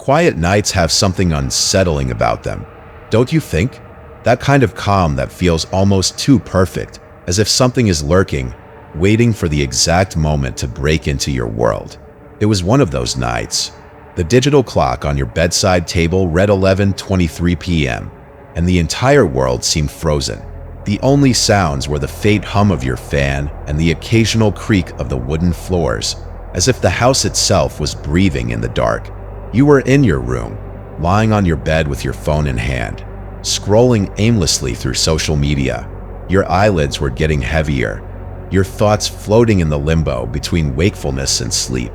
Quiet nights have something unsettling about them, don't you think? That kind of calm that feels almost too perfect, as if something is lurking, waiting for the exact moment to break into your world. It was one of those nights. The digital clock on your bedside table read 11:23 p.m., and the entire world seemed frozen. The only sounds were the faint hum of your fan and the occasional creak of the wooden floors, as if the house itself was breathing in the dark. You were in your room, lying on your bed with your phone in hand, scrolling aimlessly through social media. Your eyelids were getting heavier, your thoughts floating in the limbo between wakefulness and sleep.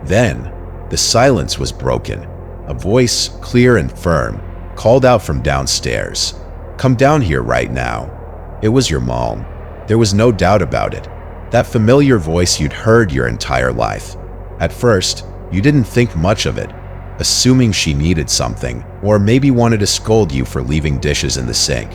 Then, the silence was broken. A voice, clear and firm, called out from downstairs. "Come down here right now." It was your mom. There was no doubt about it. That familiar voice you'd heard your entire life. At first, you didn't think much of it, assuming she needed something, or maybe wanted to scold you for leaving dishes in the sink.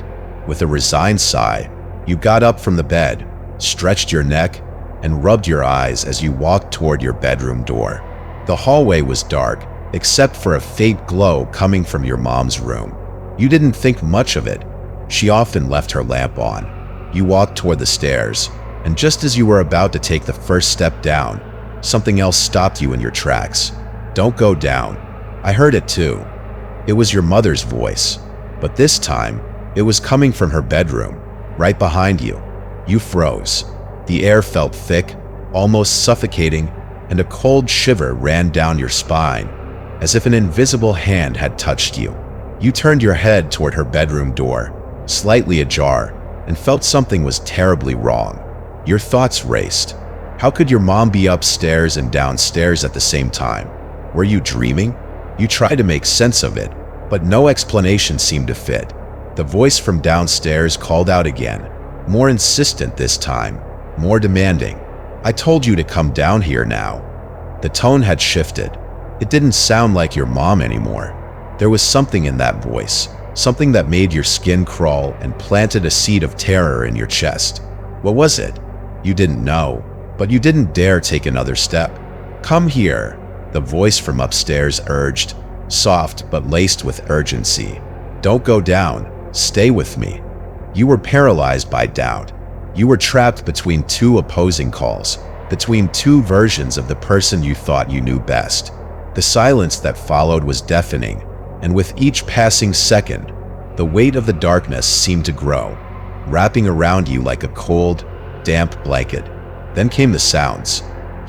With a resigned sigh, you got up from the bed, stretched your neck, and rubbed your eyes as you walked toward your bedroom door. The hallway was dark, except for a faint glow coming from your mom's room. You didn't think much of it. She often left her lamp on. You walked toward the stairs, and just as you were about to take the first step down, something else stopped you in your tracks. "Don't go down." I heard it too. It was your mother's voice, but this time, it was coming from her bedroom, right behind you. You froze. The air felt thick, almost suffocating, and a cold shiver ran down your spine, as if an invisible hand had touched you. You turned your head toward her bedroom door, slightly ajar, and felt something was terribly wrong. Your thoughts raced. How could your mom be upstairs and downstairs at the same time? Were you dreaming? You tried to make sense of it, but no explanation seemed to fit. The voice from downstairs called out again, more insistent this time, more demanding. "I told you to come down here now." The tone had shifted. It didn't sound like your mom anymore. There was something in that voice, something that made your skin crawl and planted a seed of terror in your chest. What was it? You didn't know, but you didn't dare take another step. "Come here," the voice from upstairs urged, soft but laced with urgency. "Don't go down. Stay with me." You were paralyzed by doubt. You were trapped between two opposing calls, between two versions of the person you thought you knew best. The silence that followed was deafening, and with each passing second, the weight of the darkness seemed to grow, wrapping around you like a cold, damp blanket. Then came the sounds.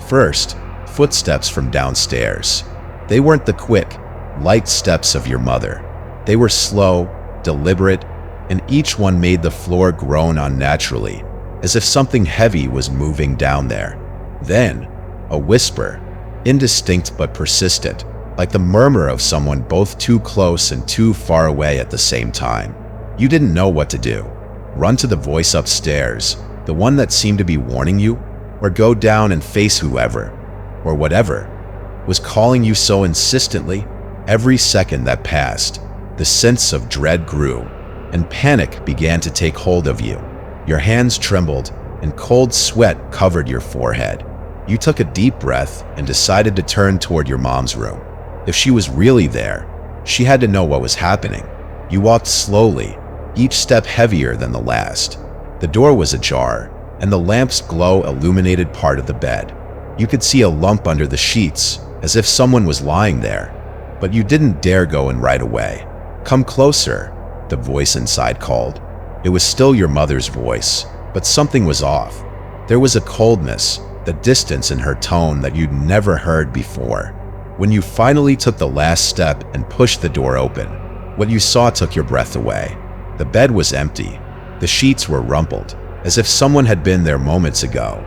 First, footsteps from downstairs. They weren't the quick, light steps of your mother. They were slow, deliberate, and each one made the floor groan unnaturally, as if something heavy was moving down there. Then, a whisper, indistinct but persistent, like the murmur of someone both too close and too far away at the same time. You didn't know what to do. Run to the voice upstairs, the one that seemed to be warning you, or go down and face whoever, or whatever, was calling you so insistently. Every second that passed, the sense of dread grew, and panic began to take hold of you. Your hands trembled, and cold sweat covered your forehead. You took a deep breath and decided to turn toward your mom's room. If she was really there, she had to know what was happening. You walked slowly, each step heavier than the last. The door was ajar, and the lamp's glow illuminated part of the bed. You could see a lump under the sheets, as if someone was lying there. But you didn't dare go in right away. "Come closer," the voice inside called. It was still your mother's voice, but something was off. There was a coldness, the distance in her tone that you'd never heard before. When you finally took the last step and pushed the door open, what you saw took your breath away. The bed was empty. The sheets were rumpled, as if someone had been there moments ago.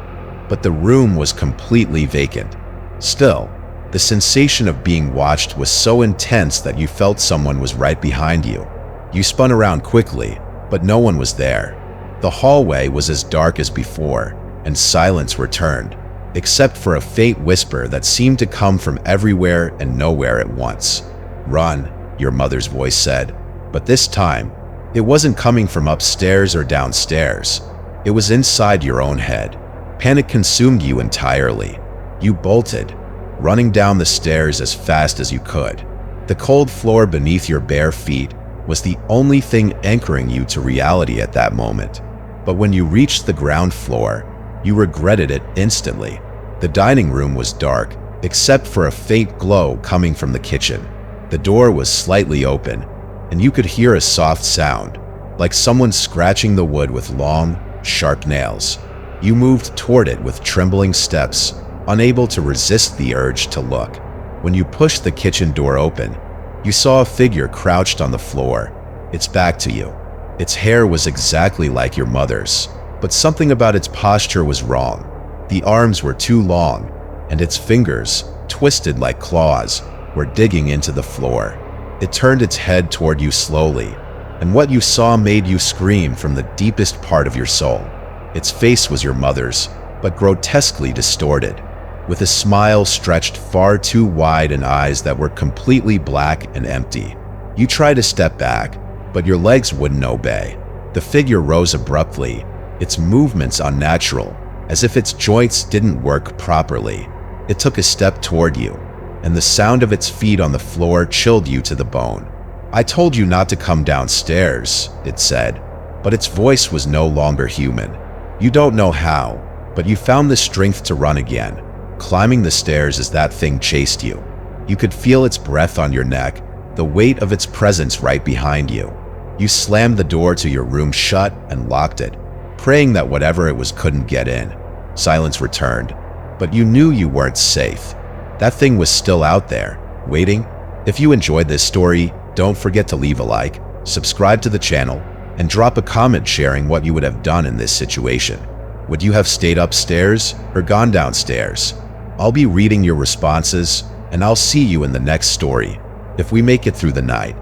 But the room was completely vacant. Still, the sensation of being watched was so intense that you felt someone was right behind you. You spun around quickly, but no one was there. The hallway was as dark as before, and silence returned, except for a faint whisper that seemed to come from everywhere and nowhere at once. "Run," your mother's voice said, but this time, it wasn't coming from upstairs or downstairs. It was inside your own head. Panic consumed you entirely. You bolted, running down the stairs as fast as you could. The cold floor beneath your bare feet was the only thing anchoring you to reality at that moment. But when you reached the ground floor, you regretted it instantly. The dining room was dark, except for a faint glow coming from the kitchen. The door was slightly open, and you could hear a soft sound, like someone scratching the wood with long, sharp nails. You moved toward it with trembling steps, unable to resist the urge to look. When you pushed the kitchen door open, you saw a figure crouched on the floor, its back to you. Its hair was exactly like your mother's, but something about its posture was wrong. The arms were too long, and its fingers, twisted like claws, were digging into the floor. It turned its head toward you slowly, and what you saw made you scream from the deepest part of your soul. Its face was your mother's, but grotesquely distorted, with a smile stretched far too wide and eyes that were completely black and empty. You tried to step back, but your legs wouldn't obey. The figure rose abruptly, its movements unnatural, as if its joints didn't work properly. It took a step toward you, and the sound of its feet on the floor chilled you to the bone. "I told you not to come downstairs," it said, but its voice was no longer human. You don't know how, but you found the strength to run again, climbing the stairs as that thing chased you. You could feel its breath on your neck, the weight of its presence right behind you. You slammed the door to your room shut and locked it, praying that whatever it was couldn't get in. Silence returned, but you knew you weren't safe. That thing was still out there, waiting. If you enjoyed this story, don't forget to leave a like, subscribe to the channel, and drop a comment sharing what you would have done in this situation. Would you have stayed upstairs or gone downstairs? I'll be reading your responses, and I'll see you in the next story, if we make it through the night.